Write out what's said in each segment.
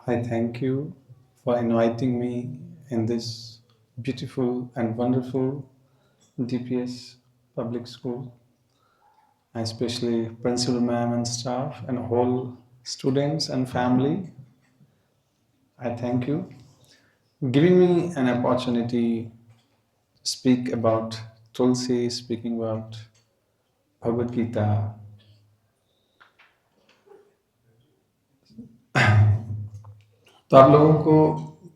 I thank you for inviting me in this beautiful and wonderful DPS public school. Especially principal ma'am and staff and whole students and family. I thank you giving me an opportunity to speak about Tulsi, speaking about Bhagavad Gita. तो आप लोगों को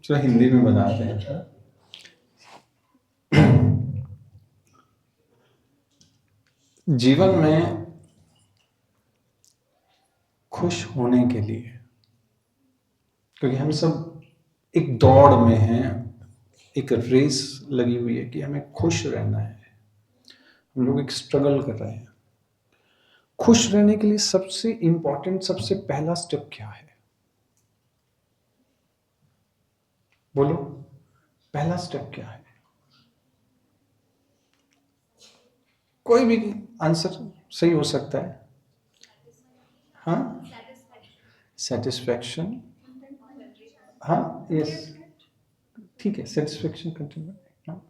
जो हिंदी में बताते हैं, जीवन में खुश होने के लिए, क्योंकि हम सब एक दौड़ में हैं, एक रेस लगी हुई है कि हमें खुश रहना है। हम लोग एक स्ट्रगल कर रहे हैं। खुश रहने के लिए सबसे इंपॉर्टेंट, सबसे पहला स्टेप क्या है? बोलो, पहला स्टेप क्या है? कोई भी आंसर सही हो सकता है। हाँ, सेटिस्फैक्शन। हाँ, यस, ठीक है, सेटिस्फैक्शन कंटिन्यू। हाँ,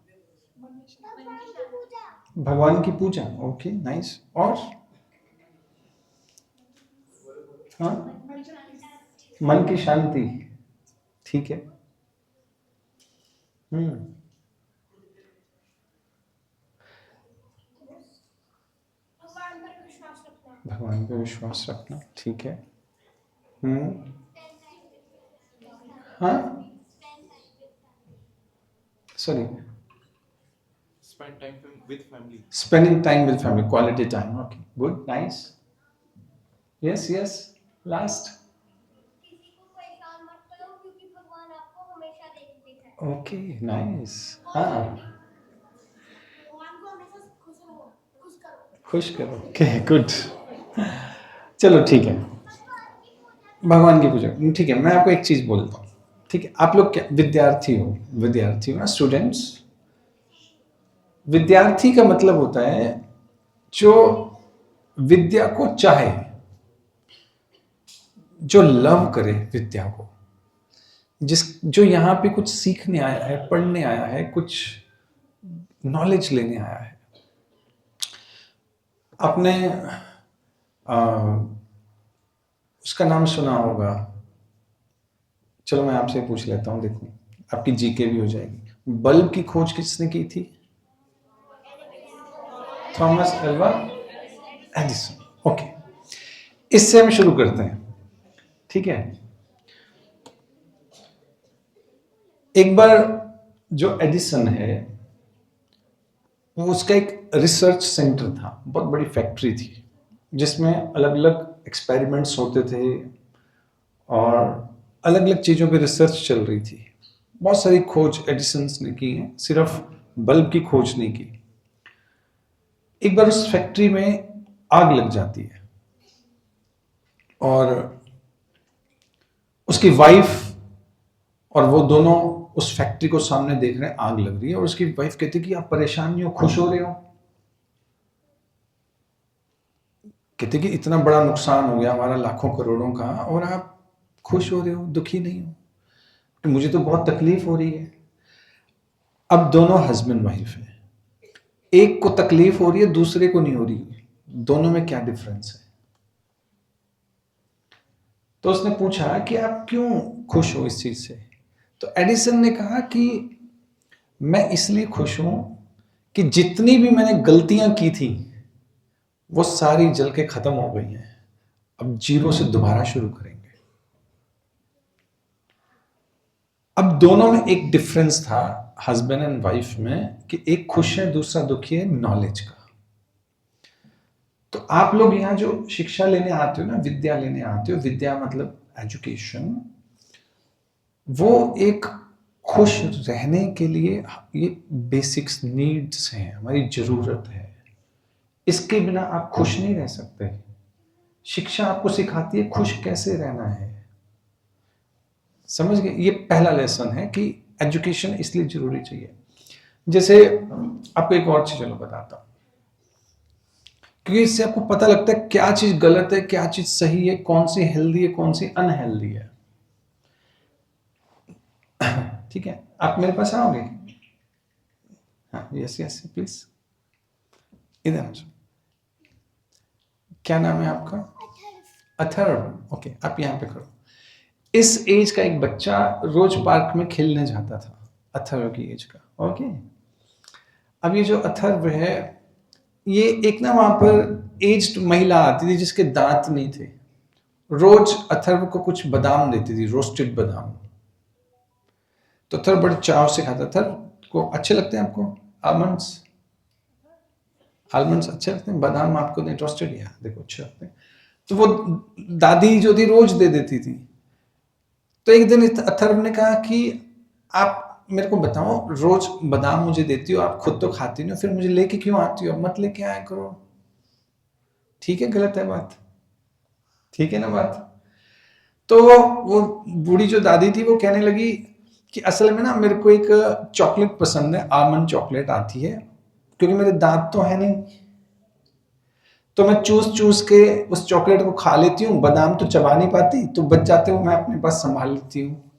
भगवान की पूजा, ओके, नाइस। और हाँ, मन की शांति, ठीक है। भगवान पे विश्वास रखना, ठीक है। हाँ, sorry, spending time with family, quality time, okay, good, nice, yes, yes, last, okay, nice, हाँ, खुश करो, ओके, गुड। चलो ठीक है, भगवान की पूजा, ठीक है। मैं आपको एक चीज बोलता हूँ, ठीक है? आप लोग क्या विद्यार्थी हो ना, स्टूडेंट्स? विद्यार्थी का मतलब होता है जो विद्या को चाहे, जो लव करे विद्या को, जो यहाँ पे कुछ सीखने आया है, पढ़ने आया है, कुछ नॉलेज लेने आया है। आपने उसका नाम सुना होगा, चलो मैं आपसे पूछ लेता हूँ, देखो आपकी जीके भी हो जाएगी। बल्ब की खोज किसने की थी? Thomas Alva Edison, okay. इससे हम शुरू करते हैं, ठीक है? एक बार जो एडिसन है, वो उसका एक रिसर्च सेंटर था, बहुत बड़ी फैक्ट्री थी, जिसमें अलग अलग एक्सपेरिमेंट्स होते थे और अलग अलग चीज़ों पे रिसर्च चल रही थी। बहुत सारी खोज एडिसन ने की है, सिर्फ बल्ब की खोज नहीं की। एक बार उस फैक्ट्री में आग लग जाती है और उसकी वाइफ और वो दोनों उस फैक्ट्री को सामने देख रहे हैं, आग लग रही है, और उसकी वाइफ कहती है कि आप परेशान नहीं हो, खुश हो रहे हो? कहते कि इतना बड़ा नुकसान हो गया हमारा, लाखों करोड़ों का, और आप खुश हो रहे हो, दुखी नहीं हो? तो मुझे तो बहुत तकलीफ हो रही है। अब दोनों हस्बैंड वाइफ हैं, एक को तकलीफ हो रही है, दूसरे को नहीं हो रही, दोनों में क्या डिफरेंस है? तो उसने पूछा कि आप क्यों खुश हो इस चीज से? तो एडिसन ने कहा कि मैं इसलिए खुश हूं कि जितनी भी मैंने गलतियां की थी वो सारी जल के खत्म हो गई हैं, अब जीरो से दोबारा शुरू करेंगे। अब दोनों में एक डिफरेंस था, हस्बैंड एंड वाइफ में, कि एक खुश है, दूसरा दुखी है, नॉलेज का। तो आप लोग यहाँ जो शिक्षा लेने आते हो ना, विद्या लेने आते हो, विद्या मतलब एजुकेशन, वो एक खुश रहने के लिए ये बेसिक्स नीड्स हैं, हमारी जरूरत है। इसके बिना आप खुश नहीं रह सकते। शिक्षा आपको सिखाती है खुश कैसे रहना है, समझ गए? ये पहला लेसन है कि एजुकेशन इसलिए जरूरी चाहिए। जैसे आपको एक और चीज चलो बताता हूं, क्योंकि इससे आपको पता लगता है क्या चीज गलत है, क्या चीज सही है, कौन सी हेल्दी है, कौन सी अनहेल्दी है। ठीक है, आप मेरे पास आओगे? हाँ, यस यस प्लीज, इधर आ जाओ। क्या नाम है आपका? अथर्व। ओके, आप यहाँ पे खड़ो। इस एज का एक बच्चा रोज पार्क में खेलने जाता था, अथर्व की एज का। ओके, अब ये जो अथर्व है, ये एक ना वहां पर एज्ड महिला आती थी जिसके दांत नहीं थे। रोज अथर्व को कुछ बादाम देती थी, रोस्टेड बादाम। तो अथर्व बड़े चाव से खाता। अथर्व को अच्छे लगते हैं आपको आलमंड्स? आलमंड्स अच्छे लगते हैं? बादाम आपको नहीं रोस्टेड? या देखो अच्छे लगते हैं। तो वो दादी जो थी रोज दे देती थी। तो एक दिन अथर्व ने कहा कि आप मेरे को बताओ, रोज बादाम मुझे देती हो, आप खुद तो खाती नहीं हो, फिर मुझे लेके क्यों आती हो? मत लेके आया करो। ठीक है, गलत है बात? ठीक है ना बात? तो वो बूढ़ी जो दादी थी वो कहने लगी कि असल में ना मेरे को एक चॉकलेट पसंद है, आलमंड चॉकलेट आती है, क्योंकि मेरे दांत तो है नहीं, तो मैं चूस चूस के उस चॉकलेट को खा लेती हूँ, बादाम तो चबा नहीं पाती, तो बच जाते हो मैं अपने पास संभाल लेती हूँ।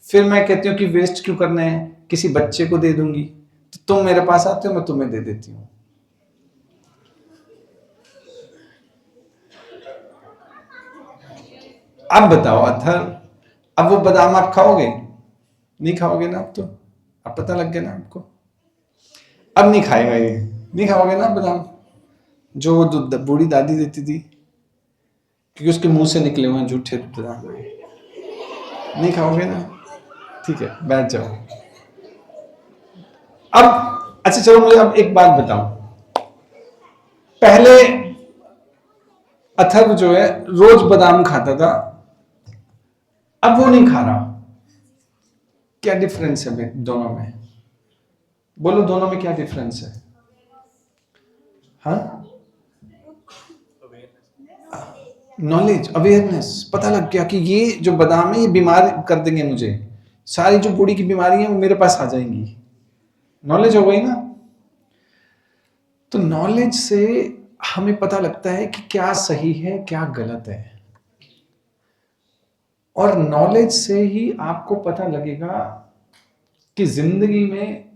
फिर मैं कहती हूँ कि वेस्ट क्यों करना है, किसी बच्चे को दे दूंगी, तो तुम मेरे पास आते हो, मैं तुम्हें दे देती हूँ। अब बताओ अथर, अब वो बादाम आप खाओगे? नहीं खाओगे ना? अब तो अब पता लग गया ना आपको। अब नहीं खाएगा ये, नहीं खाओगे ना बादाम जो वो बूढ़ी दादी देती थी, क्योंकि उसके मुंह से निकले हुए हैं झूठे बादाम। नहीं खाओगे ना? ठीक है, बैठ जाओ। अब अच्छा चलो, मुझे अब एक बात बताओ। पहले अथर्व जो है रोज बादाम खाता था, अब वो नहीं खा रहा। क्या डिफरेंस है दोनों में? बोलो, दोनों में क्या डिफरेंस है? हाँ, नॉलेज, अवेयरनेस, पता लग गया कि ये जो बादाम है ये बीमार कर देंगे मुझे, सारी जो बूढ़ी की बीमारी है वो मेरे पास आ जाएंगी। नॉलेज हो गई ना? तो नॉलेज से हमें पता लगता है कि क्या सही है क्या गलत है, और नॉलेज से ही आपको पता लगेगा कि जिंदगी में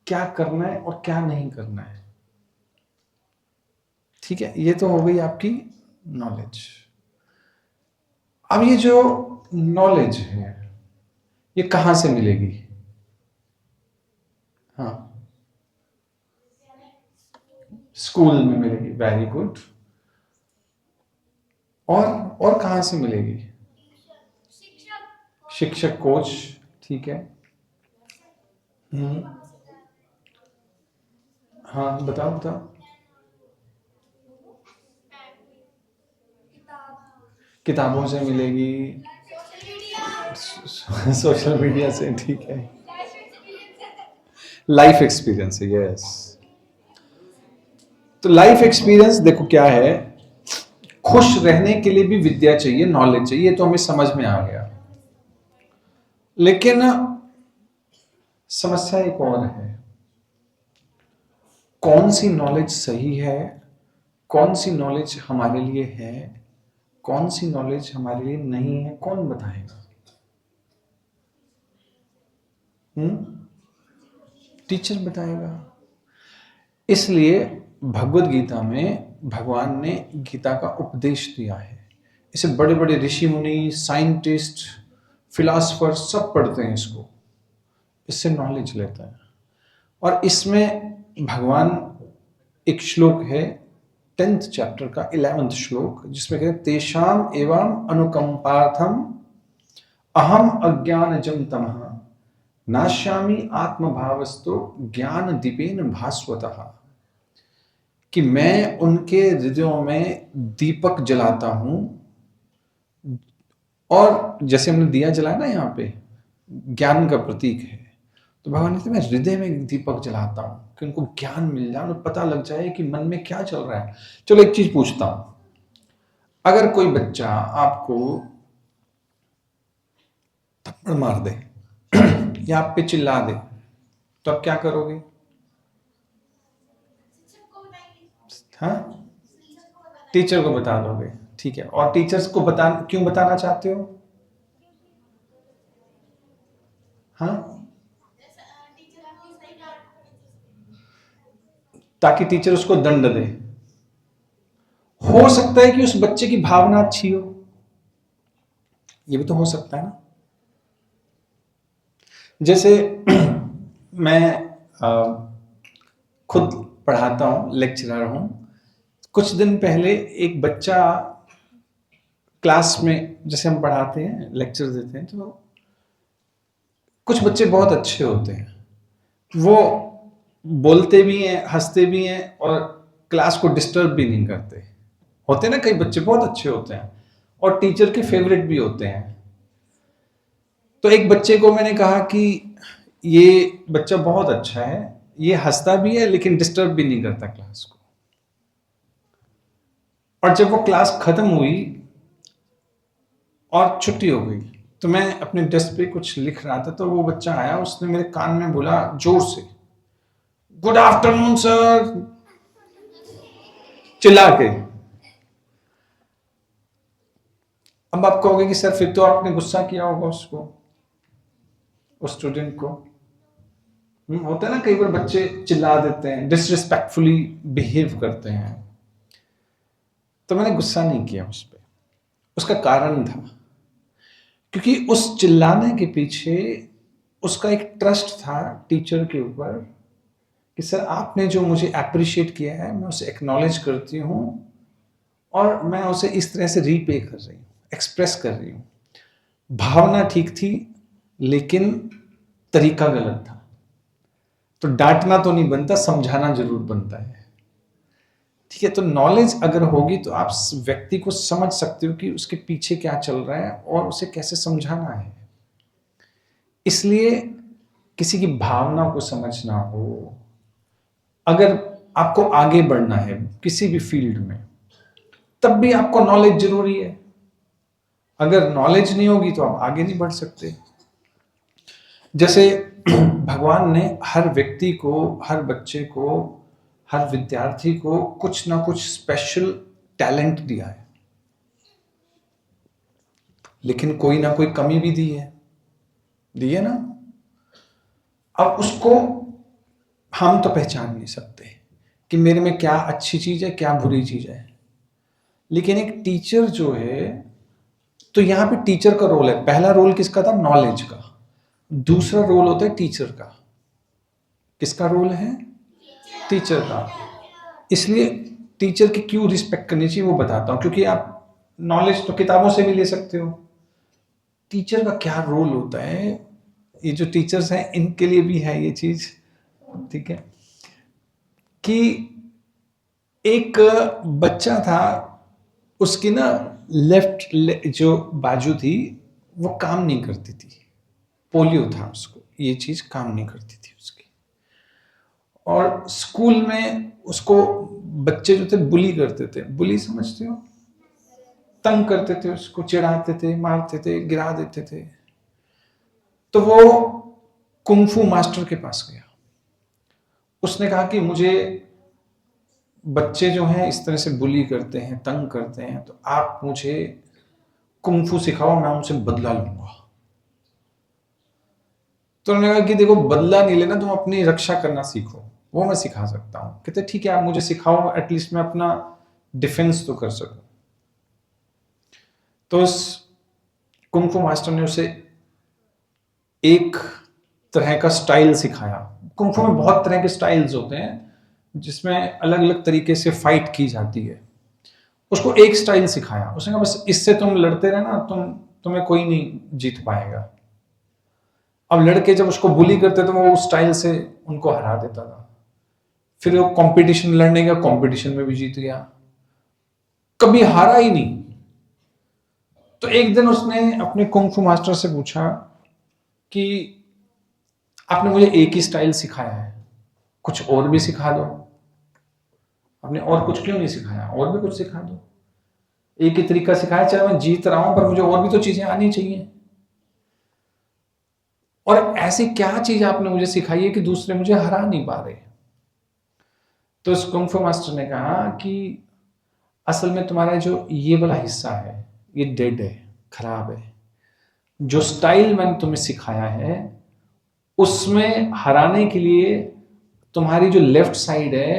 क्या करना है और क्या नहीं करना है। ठीक है, ये तो हो गई आपकी नॉलेज। अब ये जो नॉलेज है ये कहां से मिलेगी? हाँ, स्कूल में मिलेगी, वेरी गुड। और कहां से मिलेगी? शिक्षक, कोच, ठीक है। हम्म, हाँ बताओ बताओ। किताबों से मिलेगी, सोशल मीडिया से, ठीक है। लाइफ एक्सपीरियंस है, यस। तो लाइफ एक्सपीरियंस देखो क्या है, खुश रहने के लिए भी विद्या चाहिए, नॉलेज चाहिए, तो हमें समझ में आ गया। लेकिन समस्या एक और है, कौन सी नॉलेज सही है, कौन सी नॉलेज हमारे लिए है, कौन सी नॉलेज हमारे लिए नहीं है, कौन बताएगा? टीचर बताएगा। इसलिए भगवत गीता में भगवान ने गीता का उपदेश दिया है। इसे बड़े बड़े ऋषि मुनि, साइंटिस्ट, फिलोसफर सब पढ़ते हैं इसको, इससे नॉलेज लेता है। और इसमें भगवान, एक श्लोक है 10th चैप्टर का 11th श्लोक, जिसमें कहते हैं तेषाम एवं अनुकंपार्थम अहम अज्ञानजं तमः नाश्यामि आत्मभावस्तो ज्ञान दीपेन भास्वतः। कि मैं उनके हृदयों में दीपक जलाता हूं, और जैसे हमने दिया जलाया ना यहाँ पे, ज्ञान का प्रतीक है, तो भगवान कहते मैं हृदय में दीपक जलाता हूं कि उनको ज्ञान मिल जाए, उन्हें पता लग जाए कि मन में क्या चल रहा है। चलो एक चीज पूछता हूं, अगर कोई बच्चा आपको थप्पड़ मार दे या आप पे चिल्ला दे, तो आप क्या करोगे? हाँ, टीचर को बता दोगे, ठीक है। और टीचर्स को क्यों बताना चाहते हो? हाँ, ताकि टीचर उसको दंड दे। हो सकता है कि उस बच्चे की भावना अच्छी हो, ये भी तो हो सकता है ना। जैसे मैं खुद पढ़ाता हूं, लेक्चरर हूं। कुछ दिन पहले एक बच्चा क्लास में, जैसे हम पढ़ाते हैं, लेक्चर देते हैं, तो कुछ बच्चे बहुत अच्छे होते हैं, वो बोलते भी हैं, हंसते भी हैं और क्लास को डिस्टर्ब भी नहीं करते। होते हैं ना कई बच्चे बहुत अच्छे होते हैं और टीचर के फेवरेट भी होते हैं। तो एक बच्चे को मैंने कहा कि ये बच्चा बहुत अच्छा है, ये हंसता भी है लेकिन डिस्टर्ब भी नहीं करता क्लास को। और जब वो क्लास खत्म हुई और छुट्टी हो गई, तो मैं अपने डेस्क पे कुछ लिख रहा था, तो वो बच्चा आया, उसने मेरे कान में बोला जोर से, गुड आफ्टरनून सर, चिल्ला के। अब आप कहोगे कि सर फिर तो आपने गुस्सा किया होगा उसको, उस स्टूडेंट को। होता है ना कई बार बच्चे चिल्ला देते हैं, डिसरिस्पेक्टफुली बिहेव करते हैं। तो मैंने गुस्सा नहीं किया उस पर। उसका कारण था, क्योंकि उस चिल्लाने के पीछे उसका एक ट्रस्ट था टीचर के ऊपर कि सर आपने जो मुझे अप्रिशिएट किया है, मैं उसे एक्नॉलेज करती हूँ और मैं उसे इस तरह से रीपे कर रही हूँ, एक्सप्रेस कर रही हूँ। भावना ठीक थी लेकिन तरीका गलत था। तो डांटना तो नहीं बनता, समझाना जरूर बनता है। ठीक है, तो नॉलेज अगर होगी तो आप व्यक्ति को समझ सकते हो कि उसके पीछे क्या चल रहा है और उसे कैसे समझाना है। इसलिए किसी की भावना को समझना हो, अगर आपको आगे बढ़ना है किसी भी फील्ड में, तब भी आपको नॉलेज जरूरी है। अगर नॉलेज नहीं होगी तो आप आगे नहीं बढ़ सकते। जैसे भगवान ने हर व्यक्ति को, हर बच्चे को, हर विद्यार्थी को कुछ ना कुछ स्पेशल टैलेंट दिया है, लेकिन कोई ना कोई कमी भी दी है ना। अब उसको हम तो पहचान नहीं सकते कि मेरे में क्या अच्छी चीज है, क्या बुरी चीज है। लेकिन एक टीचर जो है, तो यहां पे टीचर का रोल है। पहला रोल किसका था? नॉलेज का। दूसरा रोल होता है टीचर का। किसका रोल है? टीचर का। इसलिए टीचर की क्यों रिस्पेक्ट करनी चाहिए वो बताता हूं, क्योंकि आप नॉलेज तो किताबों से भी ले सकते हो। टीचर का क्या रोल होता है, ये जो टीचर्स हैं इनके लिए भी है ये चीज, ठीक है। कि एक बच्चा था, उसकी ना लेफ्ट जो बाजू थी वो काम नहीं करती थी, पोलियो था उसको, ये चीज काम नहीं करती थी उसकी। और स्कूल में उसको बच्चे जो थे बुली करते थे। बुली समझते हो? तंग करते थे उसको, चिढ़ाते थे, मारते थे, गिरा देते थे। तो वो कुंफू मास्टर के पास गया। उसने कहा कि मुझे बच्चे जो हैं इस तरह से बुली करते हैं, तंग करते हैं, तो आप मुझे कुंफू सिखाओ, मैं उनसे बदला लूंगा। तो उन्होंने कहा कि देखो, बदला नहीं लेना, तुम अपनी रक्षा करना सीखो, वो मैं सिखा सकता हूं। कहते ठीक है, आप मुझे सिखाओ, एटलीस्ट मैं अपना डिफेंस तो कर सकूं। तो उस कुंफू मास्टर ने उसे एक तरह का स्टाइल सिखाया। कुंफू में बहुत तरह के स्टाइल्स होते हैं जिसमें अलग अलग तरीके से फाइट की जाती है। उसको एक स्टाइल सिखाया। उसने कहा बस इससे तुम लड़ते रहना, तुम्हें कोई नहीं जीत पाएगा। अब लड़के जब उसको बुली करते तो वो उस स्टाइल से उनको हरा देता था। फिर वो कंपटीशन लड़ने गया, कंपटीशन में भी जीत गया, कभी हारा ही नहीं। तो एक दिन उसने अपने कुंफू मास्टर से पूछा कि आपने मुझे एक ही स्टाइल सिखाया है, कुछ और भी सिखा दो। आपने और कुछ क्यों नहीं सिखाया? और भी कुछ सिखा दो। एक ही तरीका सिखाया, चाहे मैं जीत रहा हूं, पर मुझे और भी तो चीजें आनी चाहिए। और ऐसी क्या चीज आपने मुझे सिखाई है कि दूसरे मुझे हरा नहीं पा रहे? तो उस कुंफू मास्टर ने कहा कि असल में तुम्हारा जो ये वाला हिस्सा है ये डेड है, खराब है। जो स्टाइल मैंने तुम्हें सिखाया है उसमें हराने के लिए तुम्हारी जो लेफ्ट साइड है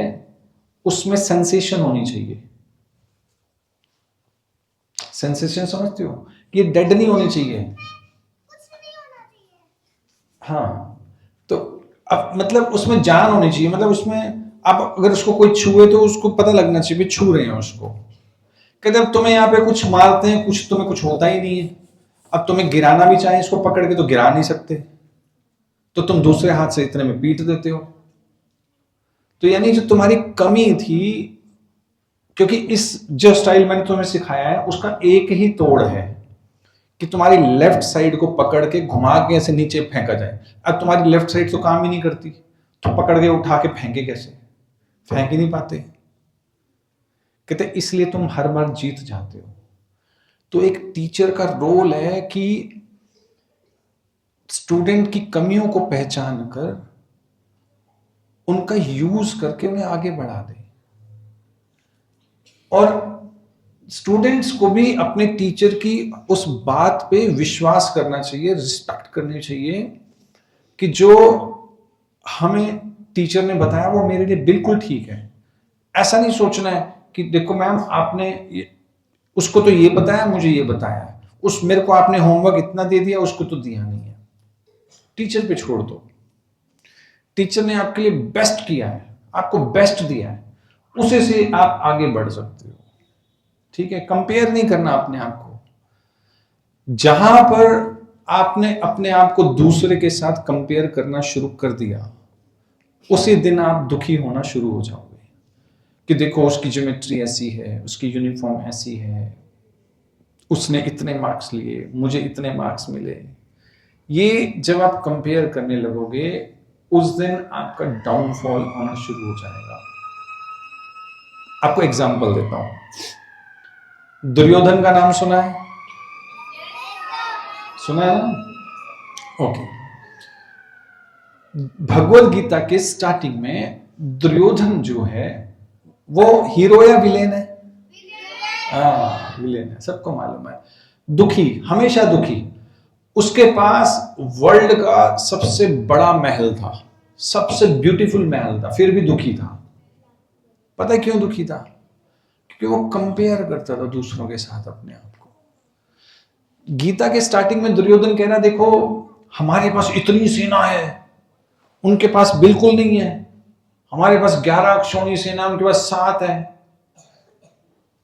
उसमें सेंसेशन होनी चाहिए। सेंसेशन समझते हो कि डेड नहीं होनी चाहिए। हाँ, तो अब मतलब उसमें जान होनी चाहिए, मतलब उसमें आप अगर उसको कोई छुए तो उसको पता लगना चाहिए भी छू रहे हैं उसको। कहते अब तुम्हें यहाँ पे कुछ मारते हैं, कुछ तुम्हें कुछ होता ही नहीं है। अब तुम्हें गिराना भी चाहे इसको पकड़ के तो गिरा नहीं सकते, तो तुम दूसरे हाथ से इतने में पीट देते हो। तो यानी जो तुम्हारी कमी थी, क्योंकि इस जो स्टाइल मैंने तुम्हें सिखाया है उसका एक ही तोड़ है कि तुम्हारी लेफ्ट साइड को पकड़ के घुमा के ऐसे नीचे फेंका जाए। अब तुम्हारी लेफ्ट साइड तो काम ही नहीं करती, तो पकड़ के उठा के फेंके कैसे? फेंक ही नहीं पाते। कहते इसलिए तुम हर बार जीत जाते हो। तो एक टीचर का रोल है कि स्टूडेंट की कमियों को पहचान कर उनका यूज करके उन्हें आगे बढ़ा दे, और स्टूडेंट्स को भी अपने टीचर की उस बात पे विश्वास करना चाहिए, रिस्पेक्ट करनी चाहिए कि जो हमें टीचर ने बताया वो मेरे लिए बिल्कुल ठीक है। ऐसा नहीं सोचना है कि देखो मैम आपने उसको तो ये बताया, मुझे ये बताया, उस मेरे को आपने होमवर्क इतना दे दिया, उसको तो दिया नहीं है। टीचर पे छोड़ दो। टीचर ने आपके लिए बेस्ट किया है, आपको बेस्ट दिया है, उसे से आप आगे बढ़ सकते हो। ठीक है, कंपेयर नहीं करना अपने आप को। जहां पर आपने अपने आप को दूसरे के साथ कंपेयर करना शुरू कर दिया, उसी दिन आप दुखी होना शुरू हो जाओगे कि देखो उसकी ज्योमेट्री ऐसी है, उसकी यूनिफॉर्म ऐसी है, उसने इतने मार्क्स लिए, मुझे इतने मार्क्स मिले। ये जब आप कंपेयर करने लगोगे, उस दिन आपका डाउनफॉल होना शुरू हो जाएगा। आपको एग्जांपल देता हूं। दुर्योधन का नाम सुना है? सुना है ना? ओके। भगवत गीता के स्टार्टिंग में दुर्योधन जो है वो हीरो या विलेन है? विलेन है, सबको मालूम है। दुखी, हमेशा दुखी। उसके पास वर्ल्ड का सबसे बड़ा महल था, सबसे ब्यूटीफुल महल था, फिर भी दुखी था। पता है क्यों दुखी था? क्योंकि वो कंपेयर करता था दूसरों के साथ अपने आप को। गीता के स्टार्टिंग में दुर्योधन कह रहा देखो हमारे पास इतनी सेना है, उनके पास बिल्कुल नहीं है। हमारे पास 11 अक्षौणी सेना, उनके पास 7 है।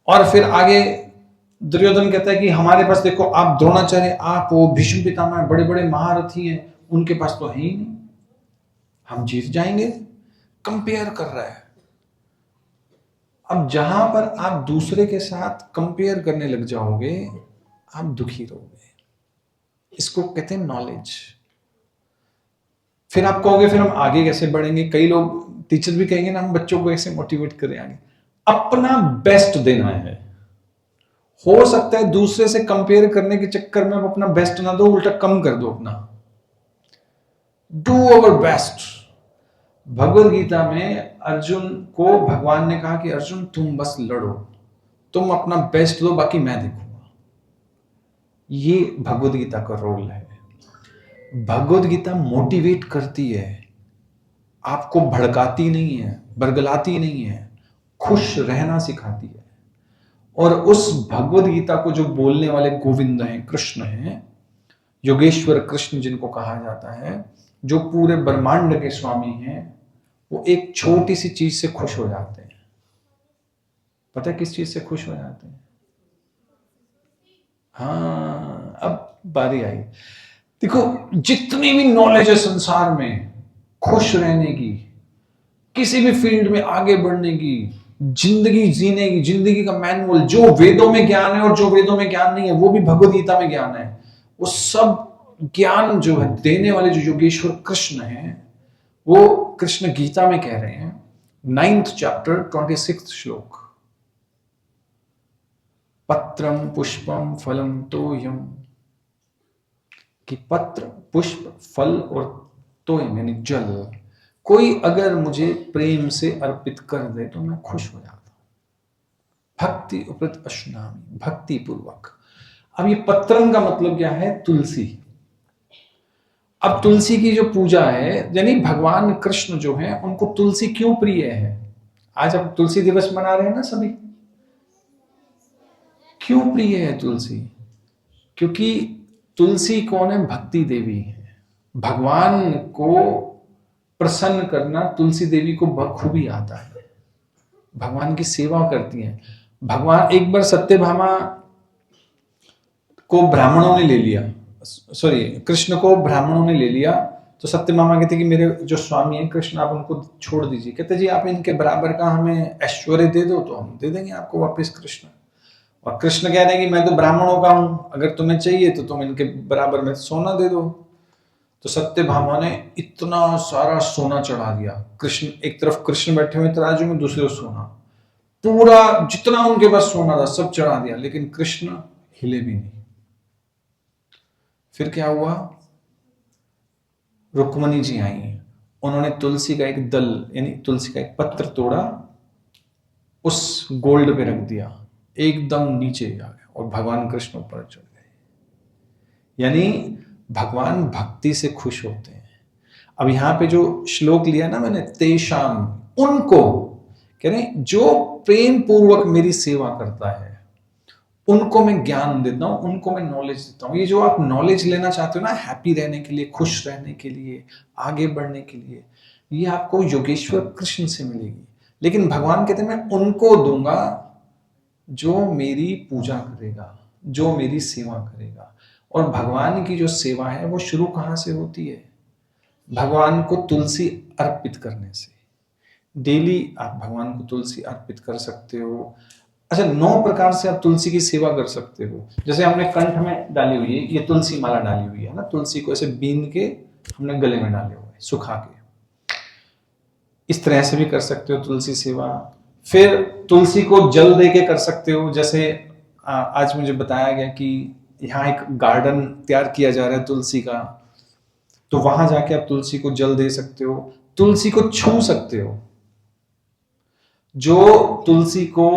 और फिर आगे दुर्योधन कहता है कि हमारे पास देखो आप द्रोणाचार्य, आप वो भीष्म पितामह, बड़े बड़े महारथी हैं, उनके पास तो है ही नहीं, हम जीत जाएंगे। कंपेयर कर रहा है। अब जहां पर आप दूसरे के साथ कंपेयर करने लग जाओगे, आप दुखी रहोगे। इसको कहते हैं नॉलेज। फिर आप कहोगे फिर हम आगे कैसे बढ़ेंगे? कई लोग टीचर भी कहेंगे ना हम बच्चों को कैसे मोटिवेट करें आगे। अपना बेस्ट देना है। हो सकता है दूसरे से कंपेयर करने के चक्कर में आप अपना बेस्ट ना दो, उल्टा कम कर दो अपना। Do our best. Bhagavad Gita में अर्जुन को भगवान ने कहा कि अर्जुन तुम बस लड़ो, तुम अपना बेस्ट दो, बाकी मैं देखूंगा। ये भगवत गीता का रोल है। भगवत गीता मोटिवेट करती है, आपको भड़काती नहीं है, बरगलाती नहीं है, खुश रहना सिखाती है। और उस भगवत गीता को जो बोलने वाले गोविंद हैं, कृष्ण हैं, योगेश्वर कृष्ण जिनको कहा जाता है, जो पूरे ब्रह्मांड के स्वामी हैं, वो एक छोटी सी चीज से खुश हो जाते हैं। पता है किस चीज से खुश हो जाते हैं? हाँ, अब बारी आई। देखो जितनी भी नॉलेज है संसार में, खुश रहने की, किसी भी फील्ड में आगे बढ़ने की, जिंदगी जीने की, जिंदगी का मैनुअल, जो वेदों में ज्ञान है और जो वेदों में ज्ञान नहीं है वो भी भगवत गीता में ज्ञान है। वो सब ज्ञान जो है देने वाले जो योगेश्वर कृष्ण हैं, वो कृष्ण गीता में कह रहे हैं, 9th चैप्टर 26th श्लोक, पत्रम पुष्पम फलम तोयम, कि पत्र, पुष्प, फल और तोयम यानी जल, कोई अगर मुझे प्रेम से अर्पित कर दे तो मैं खुश हो जाता हूं। भक्ति उपृत अश्नामि, भक्ति पूर्वक। अब ये पत्रम का मतलब क्या है? तुलसी। अब तुलसी की जो पूजा है, यानी भगवान कृष्ण जो है उनको तुलसी क्यों प्रिय है? आज अब तुलसी दिवस मना रहे हैं ना सभी। क्यों प्रिय है तुलसी? क्योंकि तुलसी कौन है? भक्ति देवी है। भगवान को प्रसन्न करना तुलसी देवी को बखूबी आता है। भगवान की सेवा करती हैं। भगवान, एक बार सत्यभामा को ब्राह्मणों ने ले लिया, सॉरी कृष्ण को ब्राह्मणों ने ले लिया, तो सत्यभामा कहते कि मेरे जो स्वामी हैं कृष्ण, आप उनको छोड़ दीजिए। कहते जी आप इनके बराबर का हमें ऐश्वर्य दे दो तो हम दे देंगे आपको वापस कृष्ण। और कृष्ण कह रहे हैं कि मैं तो ब्राह्मणों का हूं, अगर तुम्हें चाहिए तो तुम इनके बराबर में सोना दे दो। तो सत्यभामा ने इतना सारा सोना चढ़ा दिया। कृष्ण, एक तरफ कृष्ण बैठे हुए तराजू में, दूसरी तरफ सोना, पूरा जितना उनके पास सोना था सब चढ़ा दिया, लेकिन कृष्ण हिले भी नहीं। फिर क्या हुआ? रुक्मणी जी आई, उन्होंने तुलसी का एक दल यानी तुलसी का एक पत्र तोड़ा, उस गोल्ड पे रख दिया, एकदम नीचे आ गया और भगवान कृष्ण ऊपर चढ़ गए। यानी भगवान भक्ति से खुश होते हैं। अब यहां पे जो श्लोक लिया ना मैंने, तेषाम, उनको कह रहे जो प्रेम पूर्वक मेरी सेवा करता है उनको मैं ज्ञान देता हूं, उनको मैं नॉलेज देता हूं। ये जो आप नॉलेज लेना चाहते हो ना, हैप्पी रहने के लिए, खुश रहने के लिए, आगे बढ़ने के लिए, ये आपको योगेश्वर कृष्ण से मिलेगी। लेकिन भगवान कहते हैं मैं उनको दूंगा जो मेरी पूजा करेगा, जो मेरी सेवा करेगा। और भगवान की जो सेवा है वो शुरू कहां से होती है? भगवान को तुलसी अर्पित करने से। डेली आप भगवान को तुलसी अर्पित कर सकते हो। अच्छा, 9 प्रकार से आप तुलसी की सेवा कर सकते हो। जैसे हमने कंठ में डाली हुई है, ये तुलसी माला डाली हुई है ना, तुलसी को ऐसे बीन के हमने गले में डाले हुए हैं, सुखा के। इस तरह से भी कर सकते हो तुलसी सेवा। फिर तुलसी को जल दे के कर सकते हो। जैसे आज मुझे बताया गया कि यहाँ एक गार्डन तैयार किया जा रहा है तुलसी का, तो वहां जाके आप तुलसी को जल दे सकते हो, तुलसी को छू सकते हो। जो तुलसी को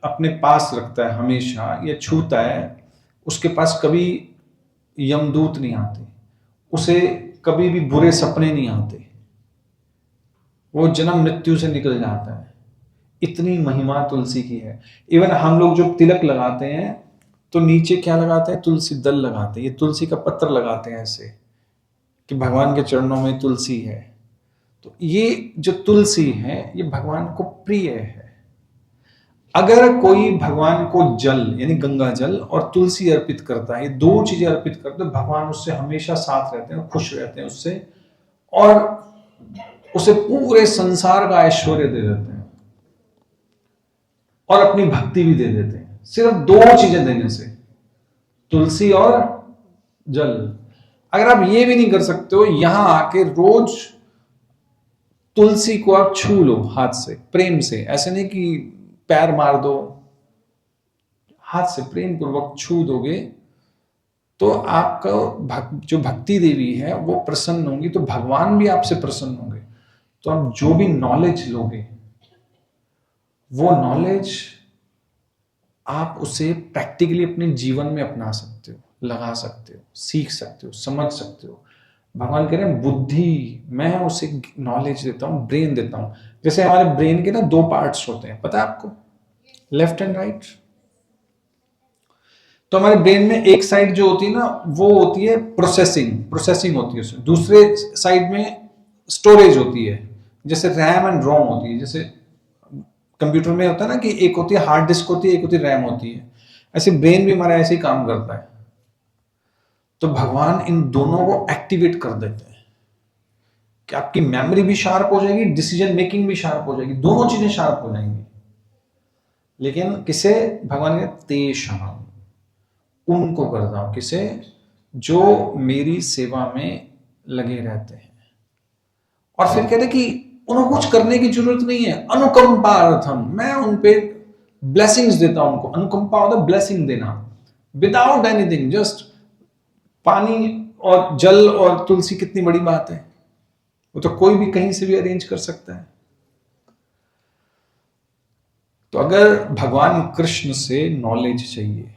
अपने पास रखता है हमेशा या छूता है, उसके पास कभी यमदूत नहीं आते, उसे कभी भी बुरे सपने नहीं आते, वो जन्म मृत्यु से निकल जाता है। इतनी महिमा तुलसी की है। इवन हम लोग जो तिलक लगाते हैं तो नीचे क्या लगाते हैं? तुलसी दल लगाते हैं, ये तुलसी का पत्र लगाते हैं ऐसे कि भगवान के चरणों में तुलसी है। तो ये जो तुलसी है ये भगवान को प्रिय है। अगर कोई भगवान को जल यानी गंगा जल और तुलसी अर्पित करता है, ये 2 चीजें अर्पित करते हैं, भगवान उससे हमेशा साथ रहते हैं, खुश रहते हैं उससे, और उसे पूरे संसार का ऐश्वर्य दे देते हैं और अपनी भक्ति भी दे देते हैं, सिर्फ 2 चीजें देने से, तुलसी और जल। अगर आप ये भी नहीं कर सकते हो, यहां आके रोज तुलसी को आप छू लो हाथ से, प्रेम से, ऐसे नहीं कि पैर मार दो, हाथ से प्रेम पूर्वक छू दोगे तो आपका जो भक्ति देवी है वो प्रसन्न होंगी, तो भगवान भी आपसे प्रसन्न होंगे। तो आप जो भी नॉलेज लोगे वो नॉलेज आप उसे प्रैक्टिकली अपने जीवन में अपना सकते हो, लगा सकते हो, सीख सकते हो, समझ सकते हो। भगवान कह रहे हैं बुद्धि, मैं उसे नॉलेज देता हूं, ब्रेन देता हूं। जैसे हमारे ब्रेन के ना 2 पार्ट्स होते हैं, पता है आपको, लेफ्ट एंड राइट। तो हमारे ब्रेन में एक साइड जो होती है ना वो होती है प्रोसेसिंग होती है उसमें, दूसरे साइड में स्टोरेज होती है, जैसे रैम एंड रोम होती है। जैसे कंप्यूटर में होता है ना कि एक होती है हार्ड डिस्क होती है, एक होती है रैम होती है, ऐसे ब्रेन भी हमारा ऐसे ही काम करता है। तो भगवान इन दोनों को एक्टिवेट कर देते हैं कि आपकी मेमोरी भी शार्प हो जाएगी, डिसीजन मेकिंग भी शार्प हो जाएगी, दोनों चीजें शार्प हो जाएंगी। लेकिन किसे भगवान ने तेषाम, उनको करता हूं, किसे? जो मेरी सेवा में लगे रहते हैं। और फिर कहते कि उन्हें कुछ करने की जरूरत नहीं है, अनुकंपार्थम, मैं उन पे ब्लेसिंग्स देता हूं। उनको अनुकंपा होता है ब्लेसिंग देना, विदाउट एनीथिंग, जस्ट पानी और जल और तुलसी, कितनी बड़ी बात है, वो तो कोई भी कहीं से भी अरेंज कर सकता है। तो अगर भगवान कृष्ण से नॉलेज चाहिए,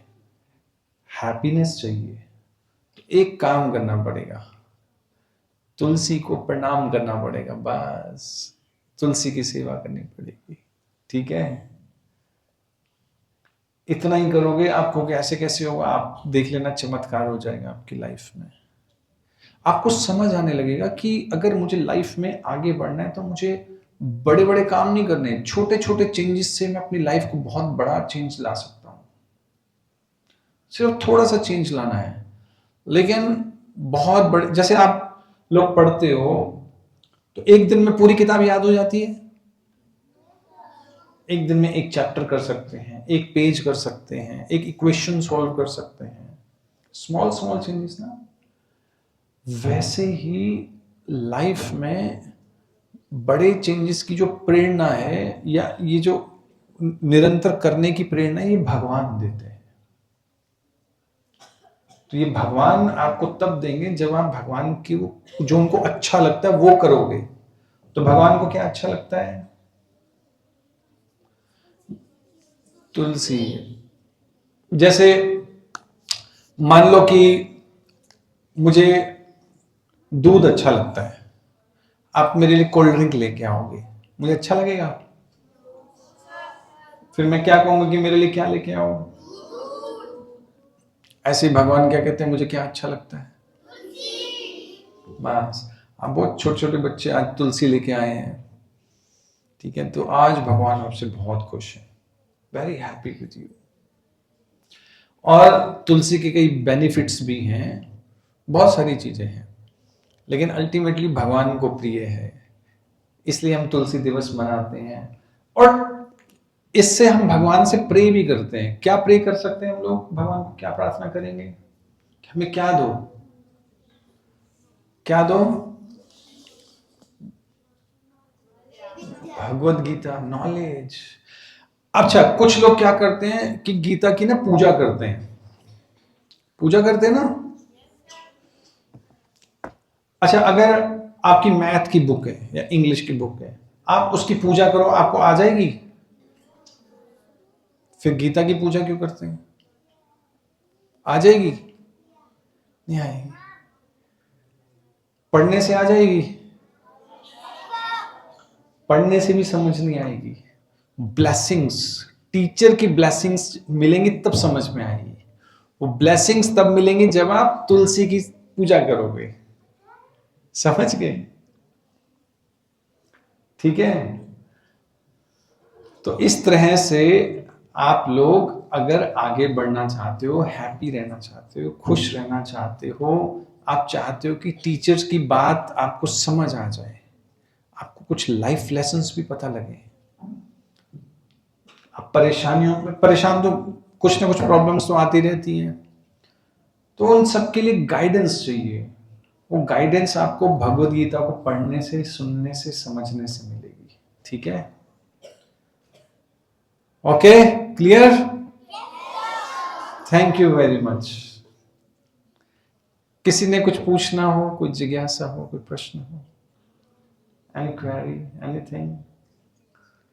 हैप्पीनेस चाहिए, तो एक काम करना पड़ेगा, तुलसी को प्रणाम करना पड़ेगा, बस तुलसी की सेवा करनी पड़ेगी। ठीक है, इतना ही करोगे, आपको कैसे कैसे होगा, आप देख लेना, चमत्कार हो जाएगा आपकी लाइफ में। आपको समझ आने लगेगा कि अगर मुझे लाइफ में आगे बढ़ना है तो मुझे बड़े बड़े काम नहीं करने, छोटे छोटे चेंजेस से मैं अपनी लाइफ को बहुत बड़ा चेंज ला सकता हूं। सिर्फ थोड़ा सा चेंज लाना है, लेकिन बहुत बड़े, जैसे आप लोग पढ़ते हो तो एक दिन में पूरी किताब याद हो जाती है, एक दिन में एक चैप्टर कर सकते हैं, एक पेज कर सकते हैं, एक इक्वेशन सॉल्व कर सकते हैं, स्मॉल स्मॉल चेंजेस ना। वैसे ही लाइफ में बड़े चेंजेस की जो प्रेरणा है, या ये जो निरंतर करने की प्रेरणा है, ये भगवान देते हैं। तो ये भगवान आपको तब देंगे जब आप भगवान की जो उनको अच्छा लगता है वो करोगे। तो भगवान को क्या अच्छा लगता है? तुलसी। जैसे मान लो कि मुझे दूध अच्छा लगता है, आप मेरे लिए कोल्ड ड्रिंक लेके आओगे, मुझे अच्छा लगेगा? फिर मैं क्या कहूंगा कि मेरे लिए क्या लेके आओ? ऐसे ही भगवान क्या कहते हैं, मुझे क्या अच्छा लगता है? बस। अब बहुत छोटे छोटे बच्चे आज तुलसी लेके आए हैं, ठीक है, तो आज भगवान आपसे बहुत खुश है, वेरी हैप्पी विद यू। और तुलसी के कई बेनिफिट्स भी हैं, बहुत सारी चीजें हैं, लेकिन अल्टीमेटली भगवान को प्रिय है, इसलिए हम तुलसी दिवस मनाते हैं। और इससे हम भगवान से प्रे भी करते हैं। क्या प्रे कर सकते हैं हम लोग? भगवान को क्या प्रार्थना करेंगे? हमें क्या दो, क्या दो? भगवत गीता, नॉलेज। अच्छा, कुछ लोग क्या करते हैं कि गीता की ना पूजा करते हैं, पूजा करते हैं ना। अच्छा, अगर आपकी मैथ की बुक है या इंग्लिश की बुक है, आप उसकी पूजा करो, आपको आ जाएगी? फिर गीता की पूजा क्यों करते हैं? आ जाएगी? नहीं आएगी। पढ़ने से आ जाएगी? पढ़ने से भी समझ नहीं आएगी। ब्लेसिंग्स, टीचर की ब्लेसिंग्स मिलेंगी तब समझ में आएगी। वो ब्लेसिंग्स तब मिलेंगी जब आप तुलसी की पूजा करोगे। समझ गए? ठीक है। तो इस तरह से आप लोग अगर आगे बढ़ना चाहते हो, हैप्पी रहना चाहते हो, खुश रहना चाहते हो, आप चाहते हो कि टीचर्स की बात आपको समझ आ जाए, आपको कुछ लाइफ लेसन्स भी पता लगे, आप परेशानियों में परेशान, तो कुछ ना कुछ प्रॉब्लम्स तो आती रहती हैं, तो उन सब के लिए गाइडेंस चाहिए। वो गाइडेंस आपको भगवद गीता को पढ़ने से, सुनने से, समझने से मिलेगी। ठीक है? Okay, clear? Thank you very much. किसी ने कुछ पूछना हो, कोई जिज्ञासा हो, कोई प्रश्न हो? Any query, anything?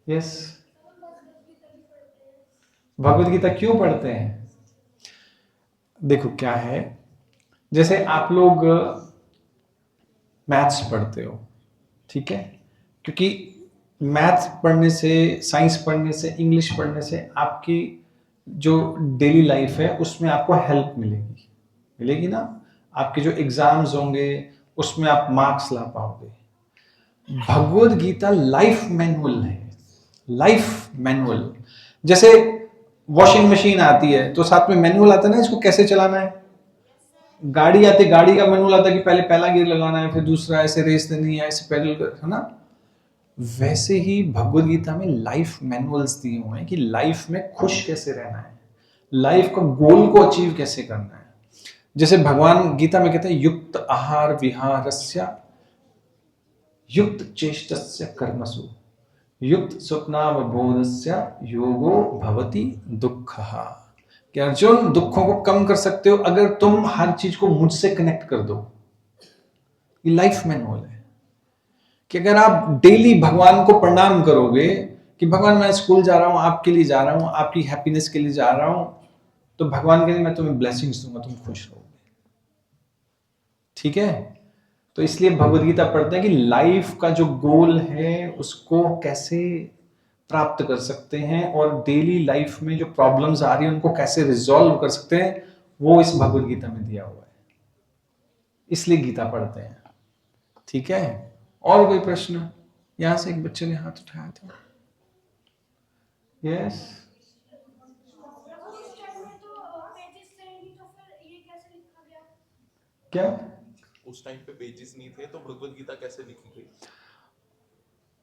Yes. Bhagavad Gita क्यों पढ़ते हैं? देखो क्या है, जैसे आप लोग मैथ्स पढ़ते हो, ठीक है, क्योंकि मैथ्स पढ़ने से, साइंस पढ़ने से, इंग्लिश पढ़ने से आपकी जो डेली लाइफ है उसमें आपको हेल्प मिलेगी, मिलेगी ना। आपके जो एग्जाम्स होंगे उसमें आप मार्क्स ला पाओगे। भगवद गीता लाइफ मैनुअल है, लाइफ मैनुअल। जैसे वॉशिंग मशीन आती है तो साथ में मैनुअल आता है ना, इसको कैसे चलाना है। गाड़ी आती, गाड़ी का मैनुअल आता है कि पहले पहला गियर लगाना है, फिर दूसरा, ऐसे रेस देनी है, ऐसे पैडल कर, है ना। वैसे ही भगवद गीता में लाइफ मैनुअल्स दिए हुए हैं कि लाइफ में खुश कैसे रहना है, लाइफ का गोल को अचीव कैसे करना है। जैसे भगवान गीता में कहते हैं, युक्त आहार विहारस्य युक्त चेष्टस्य कर्मसु युक्त स्वप्नावबोधस्य योगो भवति दुःखः। कि अर्जुन, दुखों को कम कर सकते हो अगर तुम हर चीज को मुझसे कनेक्ट कर दो। ये लाइफ मैनुअल है कि अगर आप डेली भगवान को प्रणाम करोगे कि भगवान मैं स्कूल जा रहा हूं, आपके लिए जा रहा हूं, आपकी हैप्पीनेस के लिए जा रहा हूं, तो भगवान के लिए मैं तुम्हें ब्लेसिंग्स दूंगा, तुम खुश रहोगे। ठीक है? तो इसलिए भगवद गीता पढ़ते हैं कि लाइफ का जो गोल है उसको कैसे प्राप्त कर सकते हैं और डेली लाइफ में जो प्रॉब्लम्स आ रही हैं उनको कैसे रिजॉल्व कर सकते हैं, वो इस भगवत गीता में दिया हुआ है। इसलिए गीता पढ़ते हैं। ठीक है, और कोई प्रश्न? यहां से एक बच्चे ने हाथ उठाया था। यस, क्या उस टाइम पे पेजेस नहीं थे तो भगवत गीता कैसे लिखी गई?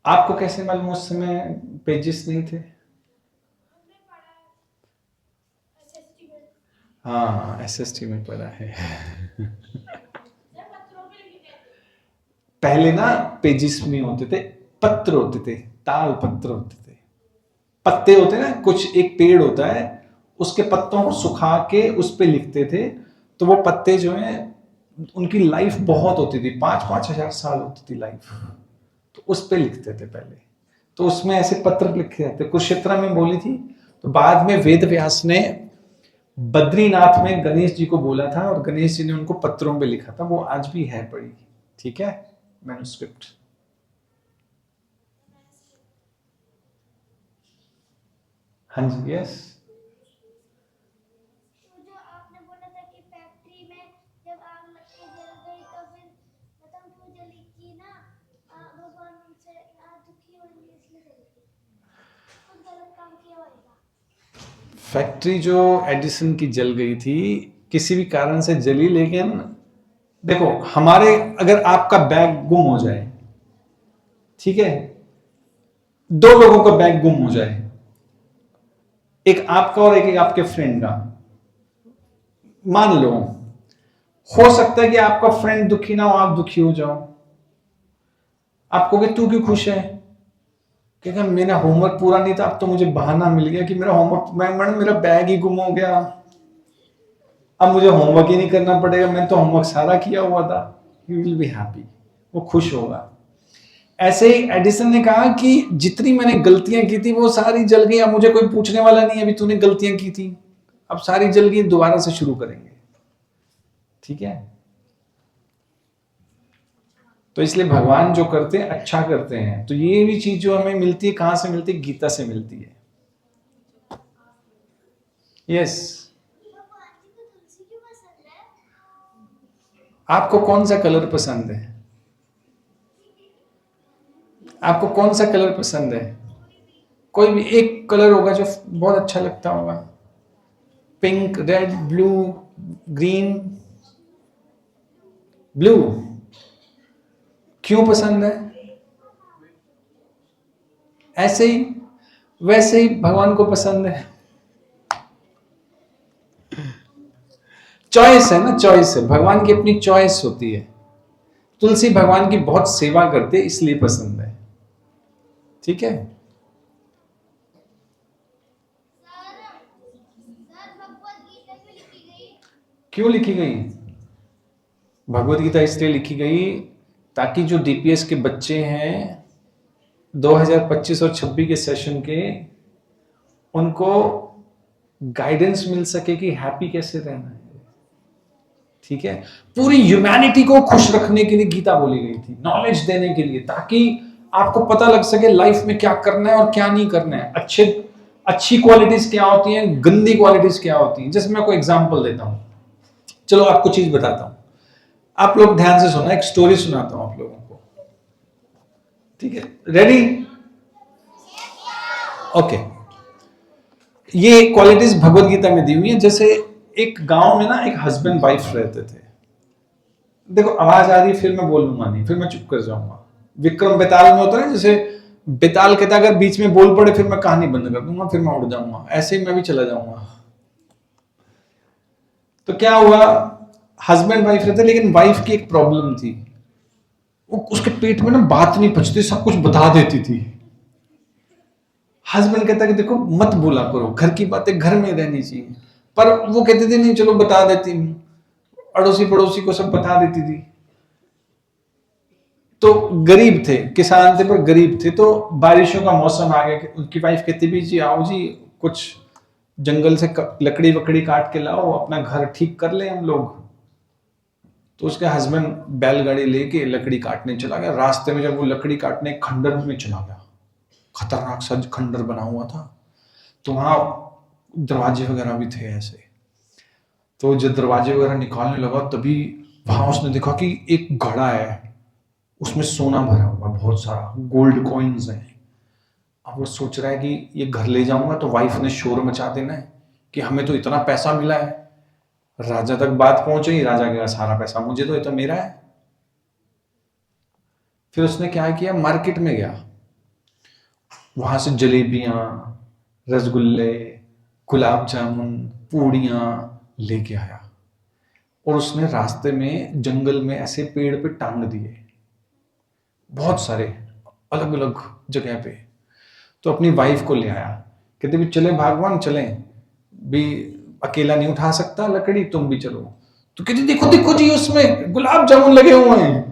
आपको कैसे मालूम उस समय पेजेस नहीं थे? हाँ, एसएसटी में पढ़ा है। पहले ना पेजेस नहीं होते थे, पत्र होते थे, ताल पत्र होते थे। पत्ते होते हैं ना, कुछ एक पेड़ होता है, उसके पत्तों को सुखा के उस पे लिखते थे। तो वो पत्ते जो हैं उनकी लाइफ बहुत होती थी, 5-5 हजार साल होती थी लाइफ। तो उस पे लिखते थे पहले, तो उसमें ऐसे पत्र लिखे जाते। कुरुक्षेत्र में बोली थी, तो बाद में वेद व्यास ने बद्रीनाथ में गणेश जी को बोला था और गणेश जी ने उनको पत्रों पे लिखा था। वो आज भी है पड़ी। ठीक है, मैन्युस्क्रिप्ट। हाँ जी, यस। जो आपने बोला था कि फैक्ट्री में जब आग लग के जल गई तो फिर खत्म क्यों जली कि ना भगवान उनसे दुखी होंगे इसलिए जली कुछ गलत काम किया होगा। फैक्ट्री जो एडिसन की जल गई थी किसी भी कारण से जली, लेकिन देखो हमारे, अगर आपका बैग गुम हो जाए, ठीक है, 2 लोगों का बैग गुम हो जाए, एक आपका और एक आपके फ्रेंड का, मान लो हो सकता है कि आपका फ्रेंड दुखी ना हो, आप दुखी हो जाओ। आप कहोगे तू क्यों खुश है? क्योंकि मेरा होमवर्क पूरा नहीं था, अब तो मुझे बहाना मिल गया कि मेरा होमवर्क, मैडम मेरा बैग ही गुम हो गया, अब मुझे होमवर्क ही नहीं करना पड़ेगा, मैंने तो होमवर्क सारा किया हुआ था। यू विल बी हैप्पी, वो खुश होगा। ऐसे ही एडिसन ने कहा कि जितनी मैंने गलतियां की थी वो सारी जल गई, अब मुझे कोई पूछने वाला नहीं है अभी तूने गलतियां की थी, अब सारी जल गई, दोबारा से शुरू करेंगे। ठीक है, तो इसलिए भगवान जो करते हैं अच्छा करते हैं। तो ये भी चीज जो हमें मिलती है, कहां से मिलती है? गीता से मिलती है। यस। भगवान जी को तुलसी क्यों पसंद है? आपको कौन सा कलर पसंद है? आपको कौन सा कलर पसंद है? कोई भी एक कलर होगा जो बहुत अच्छा लगता होगा। Pink, red, blue, green. Blue क्यों पसंद है? ऐसे ही, वैसे ही भगवान को पसंद है। चॉइस है ना, चॉइस है, भगवान की अपनी चॉइस होती है। तुलसी भगवान की बहुत सेवा करते इसलिए पसंद है। ठीक है, सर भगवत गीता क्यों लिखी गई? क्यों लिखी गई? भगवत गीता इसलिए लिखी गई ताकि जो डीपीएस के बच्चे हैं 2025 और 26 के सेशन के, उनको गाइडेंस मिल सके कि हैप्पी कैसे रहना है। ठीक है, पूरी ह्यूमैनिटी को खुश रखने के लिए गीता बोली गई थी, नॉलेज देने के लिए, ताकि आपको पता लग सके लाइफ में क्या करना है और क्या नहीं करना है। अच्छी क्वालिटीज क्या होती हैं, गंदी क्वालिटीज क्या होती हैं। जैसे मैं कोई एग्जांपल देता हूं, चलो आपको चीज बताता हूं, आप लोग ध्यान से सुना, एक स्टोरी सुनाता हूं आप लोगों को। ठीक है, रेडी? ओके, ये क्वालिटीज भगवत गीता में दी हुई है। जैसे एक गांव में ना एक हस्बैंड वाइफ रहते थे। देखो आवाज आ रही है, फिर मैं बोलूंगा नहीं, फिर मैं चुप कर जाऊंगा। विक्रम बेताल में होता है ना, जैसे बेताल कहता अगर बीच में बोल पड़े फिर मैं कहानी बंद कर दूंगा, फिर मैं उड़ जाऊंगा, ऐसे ही मैं भी चला जाऊंगा। तो क्या हुआ, हस्बैंड वाइफ रहते, लेकिन वाइफ की एक प्रॉब्लम थी, वो उसके पेट में ना बात नहीं पचती, सब कुछ बता देती थी। हस्बैंड कहता कि देखो मत बोला करो, घर की बातें घर में रहनी चाहिए, पर वो कहती थी नहीं चलो बता देती हूँ, अड़ोसी पड़ोसी को सब बता देती थी। तो गरीब थे, किसान थे पर गरीब थे। तो बारिशों का मौसम आ गया, उनकी वाइफ कहती भी जी आओ जी, कुछ जंगल से लकड़ी वकड़ी काट के लाओ, अपना घर ठीक कर ले हम लोग। तो उसके हस्बैंड बैलगाड़ी लेके लकड़ी काटने चला गया। रास्ते में जब वो लकड़ी काटने खंडर में चला गया, खतरनाक सा खंडर बना हुआ था, तो वहां दरवाजे वगैरह भी थे ऐसे। तो जब दरवाजे वगैरह निकालने लगा तभी वहां उसने देखा कि एक घड़ा है, उसमें सोना भरा हुआ बहुत सारा, गोल्ड कॉइन्स हैं। अब वो सोच रहा है कि ये घर ले जाऊंगा तो वाइफ ने शोर मचा देना है कि हमें तो इतना पैसा मिला है। राजा तक बात पहुंच गई, राजा कहा सारा पैसा मुझे दो, ये तो मेरा है। फिर उसने क्या किया, मार्केट में गया, वहां से जलेबियां, रसगुल्ले, गुलाब जामुन, पूड़ियां लेके आया, और उसने रास्ते में जंगल में ऐसे पेड़ पे टांग दिए, बहुत सारे अलग अलग जगह पे। तो अपनी वाइफ को ले आया, कहते भी चले भगवान चले, भी अकेला नहीं उठा सकता लकड़ी, तुम भी चलो। तो कहते देखो देखो जी उसमें गुलाब जामुन लगे हुए हैं,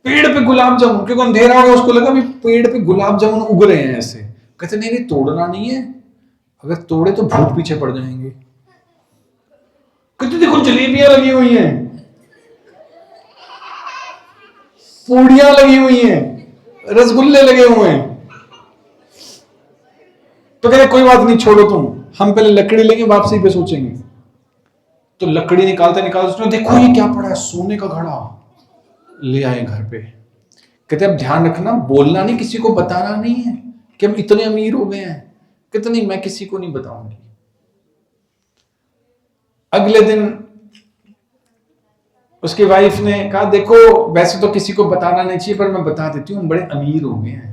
पेड़ पे गुलाब जामुन, क्योंकि अंधेरा हो गया, उसको लगा भी पेड़ पे गुलाब जामुन उग रहे हैं ऐसे। कहते नहीं नहीं तोड़ना नहीं है, अगर तोड़े तो भूत पीछे पड़ जाएंगे। कहते देखो जलेबियां लगी हुई हैं, पूड़ियां लगी हुई हैं, रसगुल्ले लगे हुए हैं। तो कहते कोई बात नहीं छोड़ो तुम, हम पहले लकड़ी लेंगे वापसी पे सोचेंगे। तो लकड़ी निकालते निकालते उसने देखो ये क्या पड़ा है, सोने का घड़ा, ले आए घर पे। कहते अब ध्यान रखना, बोलना नहीं, किसी को बताना नहीं है कि हम इतने अमीर हो गए हैं। कहते नहीं मैं किसी को नहीं बताऊंगी। अगले दिन उसकी वाइफ ने कहा देखो वैसे तो किसी को बताना नहीं चाहिए, पर मैं बता देती हूँ, हम बड़े अमीर हो गए हैं।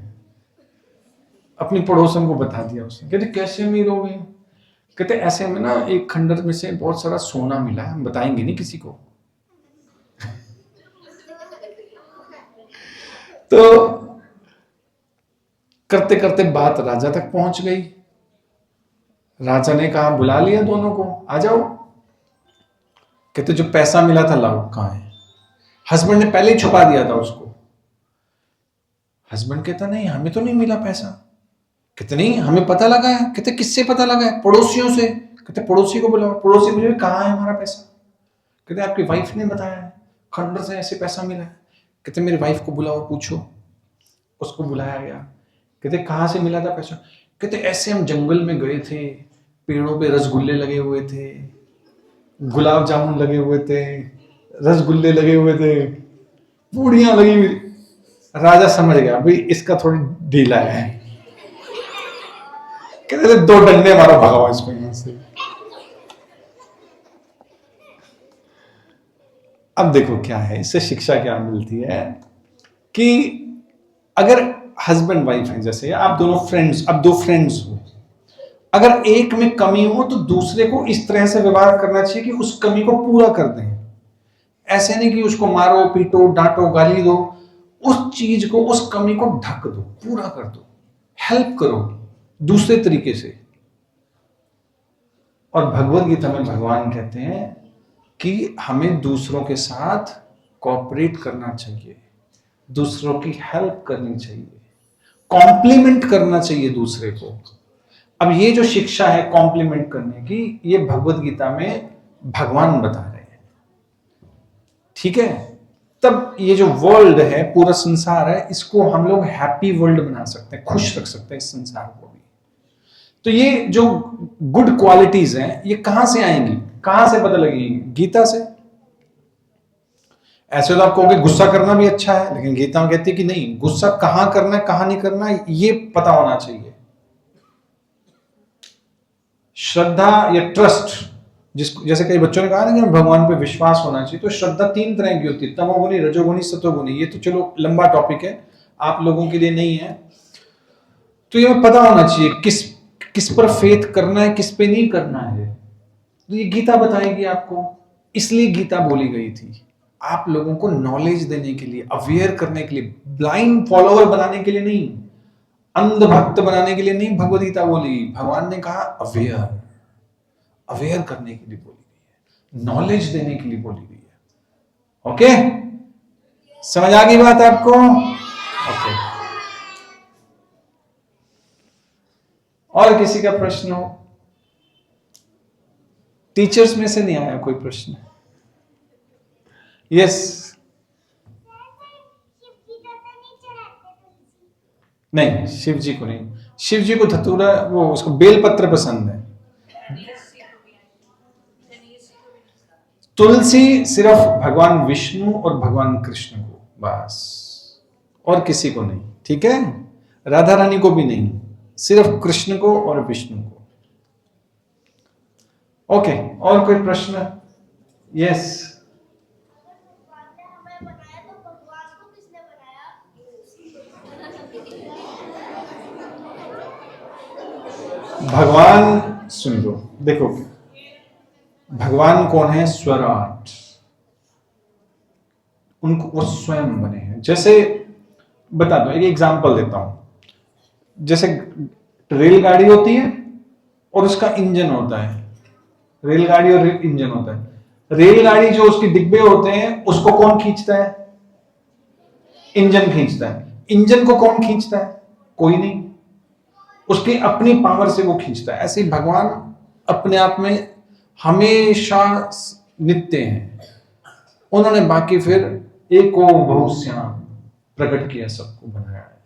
अपनी पड़ोसन को बता दिया उसने। कहते कैसे अमीर हो गए? कहते ऐसे हमें ना एक खंडर में से बहुत सारा सोना मिला है, हम बताएंगे नहीं किसी को। तो करते करते बात राजा तक पहुंच गई। राजा ने कहा बुला लिया दोनों को, आ जाओ। कहते जो पैसा मिला था लाओ, कहां है? हस्बैंड ने पहले ही छुपा दिया था उसको। हस्बैंड कहता नहीं हमें तो नहीं मिला पैसा। कहते नहीं हमें पता लगा है। कहते किससे पता लगा है? पड़ोसियों से। कहते पड़ोसी को बुलाओ। पड़ोसी बोले कहाँ है हमारा पैसा? कहते आपकी वाइफ ने बताया है, खंडर से ऐसे पैसा मिला है। कहते मेरी वाइफ को बुलाओ पूछो। उसको बुलाया गया। कहते कहाँ से मिला था पैसा? कहते ऐसे हम जंगल में गए थे, पेड़ों पे रसगुल्ले लगे हुए थे, गुलाब जामुन लगे हुए थे, रसगुल्ले लगे हुए थे, पूड़ियां लगी हुई। राजा समझ गया भाई इसका थोड़ी ढीला है। कहते थे दो डंडे मारो भगाओ इसको यहां से। अब देखो क्या है, इससे शिक्षा क्या मिलती है कि अगर हस्बैंड वाइफ है, जैसे आप दोनों फ्रेंड्स, अब दो फ्रेंड्स हो, अगर एक में कमी हो तो दूसरे को इस तरह से व्यवहार करना चाहिए कि उस कमी को पूरा कर दें। ऐसे नहीं कि उसको मारो पीटो डांटो गाली दो, उस चीज को, उस कमी को ढक दो, पूरा कर दो, हेल्प करो दूसरे तरीके से। और भगवत गीता में भगवान कहते हैं कि हमें दूसरों के साथ कोऑपरेट करना चाहिए, दूसरों की हेल्प करनी चाहिए, कॉम्प्लीमेंट करना चाहिए दूसरे को। अब ये जो शिक्षा है कॉम्प्लीमेंट करने की, ये भगवत गीता में भगवान बता रहे हैं। ठीक है, तब ये जो वर्ल्ड है, पूरा संसार है, इसको हम लोग हैप्पी वर्ल्ड बना सकते हैं, खुश रख सकते हैं इस संसार को भी। तो ये जो गुड क्वालिटीज हैं ये कहां से आएंगी, कहां से पता लगेंगी? गीता से। ऐसे तो आप कहोगे गुस्सा करना भी अच्छा है, लेकिन गीता में कहती है कि नहीं, गुस्सा कहां करना है कहां नहीं करना है ये पता होना चाहिए। श्रद्धा या ट्रस्ट, जिसको जैसे कई बच्चों ने कहा ना कि भगवान पे विश्वास होना चाहिए, तो श्रद्धा तीन तरह की होती है, तमोगुणी, रजोगुणी, सतोगुणी। ये तो चलो लंबा टॉपिक है, आप लोगों के लिए नहीं है। तो ये पता होना चाहिए किस किस पर फेथ करना है, किस पे नहीं करना है। तो ये गीता बताएगी आपको, इसलिए गीता बोली गई थी, आप लोगों को नॉलेज देने के लिए, अवेयर करने के लिए, ब्लाइंड फॉलोअर बनाने के लिए नहीं, अंधभक्त बनाने के लिए नहीं। भगवद गीता बोली, भगवान ने कहा अवेयर, अवेयर करने के लिए बोली गई है, नॉलेज देने के लिए बोली गई है। ओके, समझ आ गई बात आपको? ओके, और किसी का प्रश्न हो? टीचर्स में से नहीं आया कोई प्रश्न? यस। नहीं, शिव जी को नहीं, शिव जी को धतूरा, वो उसको बेलपत्र पसंद है। तुलसी सिर्फ भगवान विष्णु और भगवान कृष्ण को, बस, और किसी को नहीं, ठीक है? राधा रानी को भी नहीं, सिर्फ कृष्ण को और विष्णु को। ओके, और कोई प्रश्न? यस। भगवान ने हमें बनाया तो भगवान को किसने बनाया? भगवान सुन लो, देखो भगवान कौन है? स्वराट, उनको वो स्वयं बने हैं। जैसे बता दो, एक एग्जांपल देता हूं। जैसे रेलगाड़ी होती है और उसका इंजन होता है, रेलगाड़ी और इंजन होता है। रेलगाड़ी जो उसके डिब्बे होते हैं उसको कौन खींचता है? इंजन खींचता है। इंजन को कौन खींचता है? कोई नहीं, उसकी अपनी पावर से वो खींचता है। ऐसे ही भगवान अपने आप में हमेशा नित्य हैं। उन्होंने बाकी फिर एको बहुश्याम प्रकट किया, सबको बनाया है,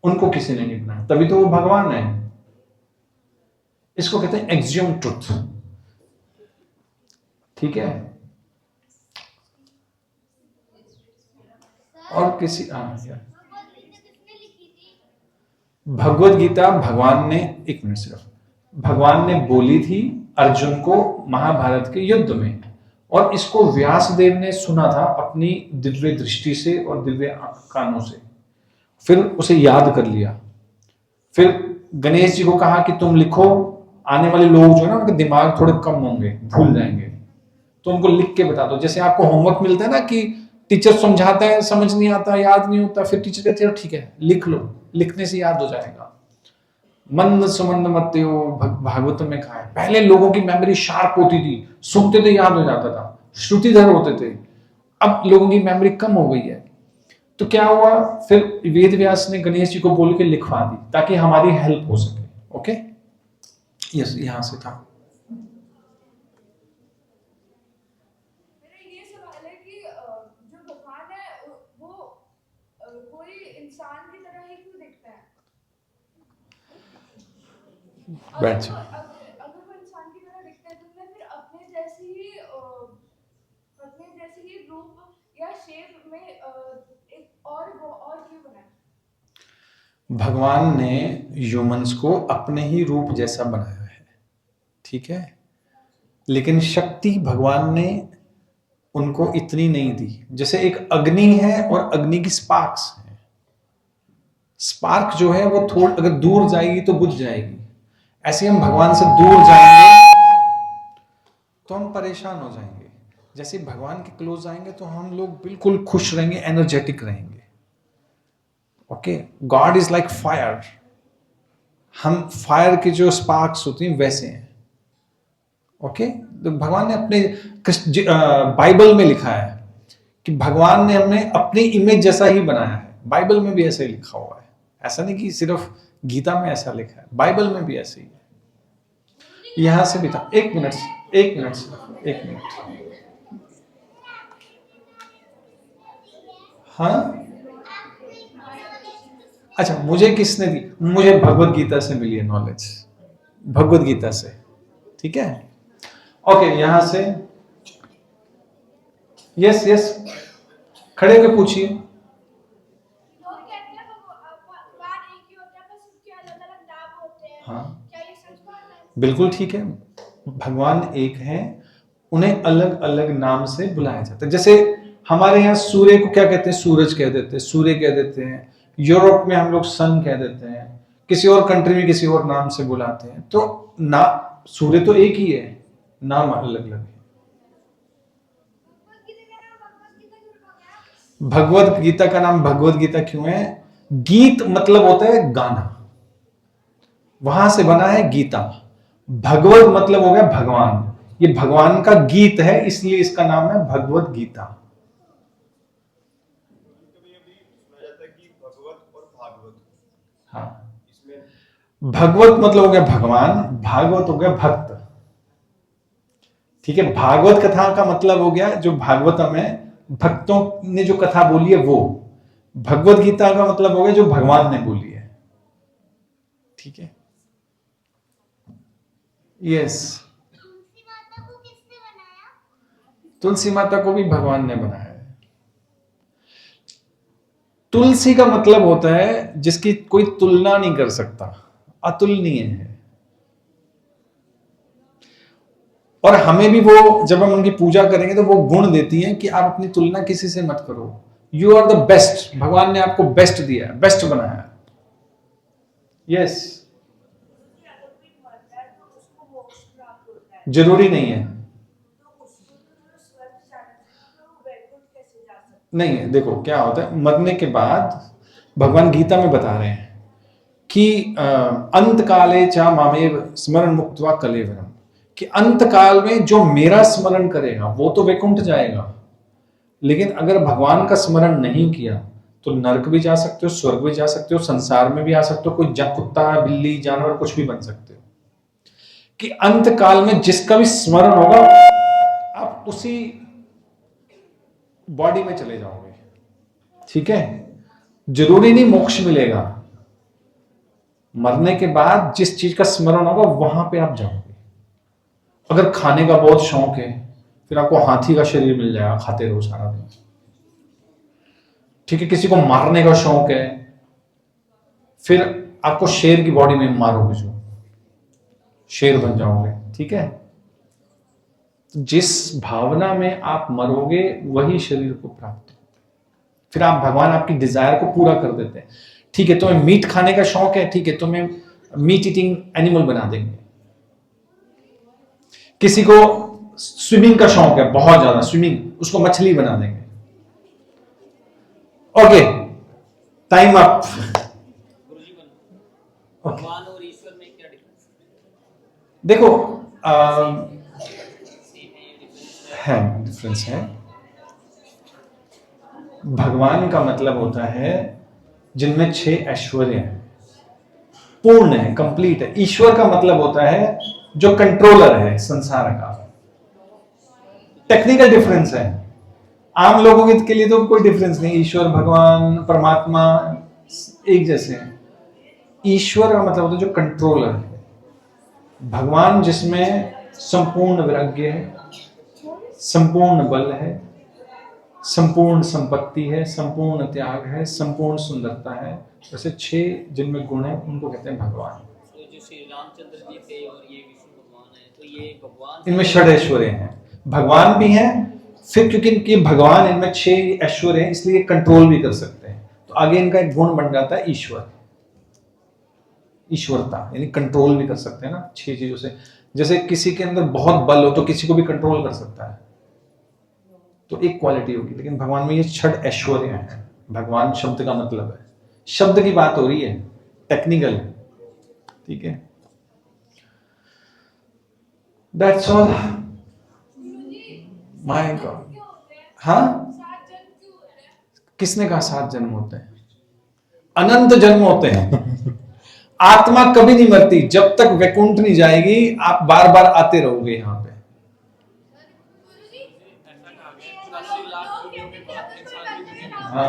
उनको किसी ने नहीं बनाया, तभी तो वो भगवान है। इसको कहते हैं एक्सियम ट्रुथ, ठीक है? और किसी किसने लिखी थी? भगवत गीता भगवान ने, एक मिनट सिर्फ, भगवान ने बोली थी अर्जुन को महाभारत के युद्ध में, और इसको व्यासदेव ने सुना था अपनी दिव्य दृष्टि से और दिव्य कानों से, फिर उसे याद कर लिया। फिर गणेश जी को कहा कि तुम लिखो, आने वाले लोग जो है ना उनके दिमाग थोड़े कम होंगे, भूल जाएंगे, तो उनको लिख के बता दो। जैसे आपको होमवर्क मिलता है ना कि टीचर समझाता है, समझ नहीं आता, याद नहीं होता, फिर टीचर कहते हैं ठीक है लिख लो, लिखने से याद हो जाएगा। मंद सुमंद मत्यो भागवत में कहा है, पहले लोगों की मेमोरी शार्प होती थी, सुनते थे याद हो जाता था, श्रुतिधर होते थे। अब लोगों की मेमोरी कम हो गई है, तो क्या हुआ, फिर वेद व्यास ने गणेश जी को बोल के लिखवा दी ताकि हमारी हेल्प हो सके। ओके, यस, यहां से था। मेरा ये सवाल है कि जो भगवान है वो कोई इंसान की तरह ही क्यों दिखता है? बैठ जाओ। अगर वो इंसान की तरह दिखता है तो मैं फिर अपने जैसी ही रूप या शेप में एक और क्यों बनाया? भगवान ने ह्यूमंस को अपने ही रूप जैसा बनाया है, ठीक है? लेकिन शक्ति भगवान ने उनको इतनी नहीं दी। जैसे एक अग्नि है और अग्नि की स्पार्क्स है, स्पार्क जो है वो थोड़ा अगर दूर जाएगी तो बुझ जाएगी। ऐसे हम भगवान से दूर जाएंगे तो हम परेशान हो जाएंगे, जैसे भगवान के क्लोज आएंगे तो हम लोग बिल्कुल खुश रहेंगे, एनर्जेटिक रहेंगे। Okay, God is like fire, हम फायर की जो स्पार्क्स होती हैं वैसे हैं। ओके, तो भगवान ने अपने बाइबल में लिखा है कि भगवान ने हमें अपनी इमेज जैसा ही बनाया है। बाइबल में भी ऐसे ही लिखा हुआ है, ऐसा नहीं कि सिर्फ गीता में ऐसा लिखा है, बाइबल में भी ऐसे ही है। यहां से भी था, एक मिनट। हाँ, अच्छा, मुझे किसने दी? मुझे भगवत गीता से मिली है नॉलेज, भगवत गीता से, ठीक है? ओके, यहां से यस, खड़े होकर पूछिए। लोग कहते हैं भगवान एक ही होता है, बस उसके अलग-अलग नाम होते हैं। हाँ, क्या ये सच बात है? बिल्कुल ठीक है, भगवान एक है, उन्हें अलग अलग नाम से बुलाया जाता है। जैसे हमारे यहाँ सूर्य को क्या कहते हैं? सूरज कह देते हैं, सूर्य कह देते हैं। यूरोप में हम लोग सन कह देते हैं, किसी और कंट्री में किसी और नाम से बुलाते हैं। तो ना, सूर्य तो एक ही है, नाम अलग अलग है। भगवत गीता का नाम भगवत गीता क्यों है? गीत मतलब होता है गाना, वहां से बना है गीता। भगवत मतलब हो गया भगवान, ये भगवान का गीत है, इसलिए इसका नाम है भगवत गीता। कभी अभी सुना जाता है कि भगवत और भागवत, हाँ, इसमें भगवत मतलब हो गया भगवान, भागवत हो गया भक्त, ठीक है? भागवत कथा का मतलब हो गया जो भागवतम है, भक्तों ने जो कथा बोली है वो। भगवत गीता का मतलब हो गया जो भगवान ने बोली है। ठीक है, यस। तुलसी माता को किसने बनाया? तुलसी माता को भी भगवान ने बनाया है। तुलसी का मतलब होता है जिसकी कोई तुलना नहीं कर सकता, अतुलनीय है। और हमें भी वो, जब हम उनकी पूजा करेंगे तो वो गुण देती है कि आप अपनी तुलना किसी से मत करो। You are the best. भगवान ने आपको बेस्ट दिया है, बेस्ट बनाया है। यस, जरूरी नहीं है। नहीं है, देखो क्या होता है, मरने के बाद भगवान गीता में बता रहे हैं कि अंत काले चा मामेव स्मरण मुक्त्वा कलेवरम, कि अंत काल में जो मेरा स्मरण करेगा वो तो वैकुंठ जाएगा, लेकिन अगर भगवान का स्मरण नहीं किया तो नरक भी जा सकते हो, स्वर्ग भी जा सकते हो, संसार में भी आ सकते हो, कोई कुत्ता बिल्ली जानवर कुछ भी बन सकते हो। कि अंत काल में जिसका भी स्मरण होगा आप उसी बॉडी में चले जाओगे। ठीक है, जरूरी नहीं मोक्ष मिलेगा, मरने के बाद जिस चीज का स्मरण होगा वहां पे आप जाओगे। अगर खाने का बहुत शौक है फिर आपको हाथी का शरीर मिल जाएगा, खाते रहो सारा दिन। ठीक है, किसी को मारने का शौक है फिर आपको शेर की बॉडी में मारोगे, जो शेर बन जाओगे। ठीक है, जिस भावना में आप मरोगे वही शरीर को प्राप्त होता है। फिर आप, भगवान आपकी डिजायर को पूरा कर देते हैं। ठीक है, तुम्हें मीट खाने का शौक है, ठीक है, तुम्हें मीट ईटिंग एनिमल बना देंगे। किसी को स्विमिंग का शौक है, बहुत ज्यादा स्विमिंग, उसको मछली बना देंगे। Okay, time up. भगवान और ईश्वर में क्या डिफरेंस देखो है, डिफरेंस है। भगवान का मतलब होता है जिनमें 6 ऐश्वर्य हैं, पूर्ण है, कंप्लीट है। ईश्वर का मतलब होता है जो कंट्रोलर है संसार का। टेक्निकल डिफरेंस है, आम लोगों के लिए तो कोई डिफरेंस नहीं। ईश्वर, भगवान, परमात्मा एक जैसे हैं। ईश्वर का मतलब होता है जो कंट्रोलर है। भगवान जिसमें संपूर्ण वैराग्य है, संपूर्ण बल है, संपूर्ण संपत्ति है, संपूर्ण त्याग है, संपूर्ण सुंदरता है। वैसे 6 जिनमें गुण है उनको कहते हैं भगवान। तो जो श्री रामचंद्र जी थे और ये विष्णु भगवान है, तो ये भगवान इनमें 6 ऐश्वर्य हैं, भगवान भी हैं। फिर क्योंकि इनके भगवान, इनमें 6 ऐश्वर्य हैं, इसलिए कंट्रोल भी कर सकते हैं। तो आगे इनका एक गुण बन जाता है ईश्वर, ईश्वरता, यानी कंट्रोल भी कर सकते हैं ना 6 चीजों से। जैसे किसी के अंदर बहुत बल हो तो किसी को भी कंट्रोल कर सकता है, तो एक क्वालिटी होगी। लेकिन भगवान में ये 6 ऐश्वर्य हैं। भगवान शब्द का मतलब है, शब्द की बात हो रही है, टेक्निकल। ठीक है, दैट्स ऑल। My God. हाँ, किसने कहा 7 जन्म होते हैं? अनंत जन्म होते हैं। आत्मा कभी नहीं मरती, जब तक वैकुंठ नहीं जाएगी आप बार बार आते रहोगे यहाँ पे। हाँ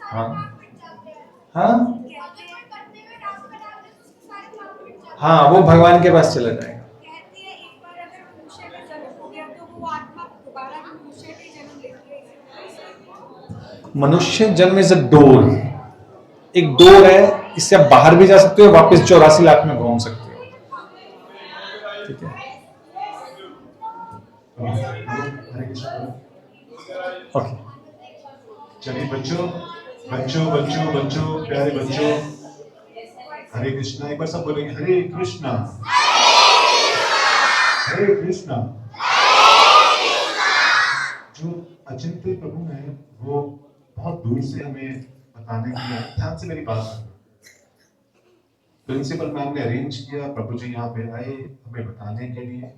हाँ हाँ हाँ, वो भगवान के पास चला जाएगा। कहती है एक बार अगर मनुष्य का जन्म हो गया तो वो आत्मा दोबारा मनुष्य का ही जन्म लेती है। मनुष्य जन्म इज अ डोर, एक डोर है, इससे आप बाहर भी जा सकते हो, वापस 84 लाख में घूम सकते हो। ठीक है, ओके। चलिए बच्चों बच्चों बच्चों बच्चों प्यारे बच्चों, हरे कृष्णा। एक बार सब बोलेंगे हरे कृष्णा, हरे कृष्णा। जो अचिंत्य प्रभु हैं वो बहुत दूर से हमें बताने के लिए, ध्यान से मेरी बात सुनो। प्रिंसिपल मैम ने अरेंज किया, प्रभु जी यहाँ पे आए हमें बताने के लिए।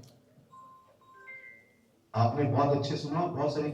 आपने बहुत अच्छे सुना, बहुत सारी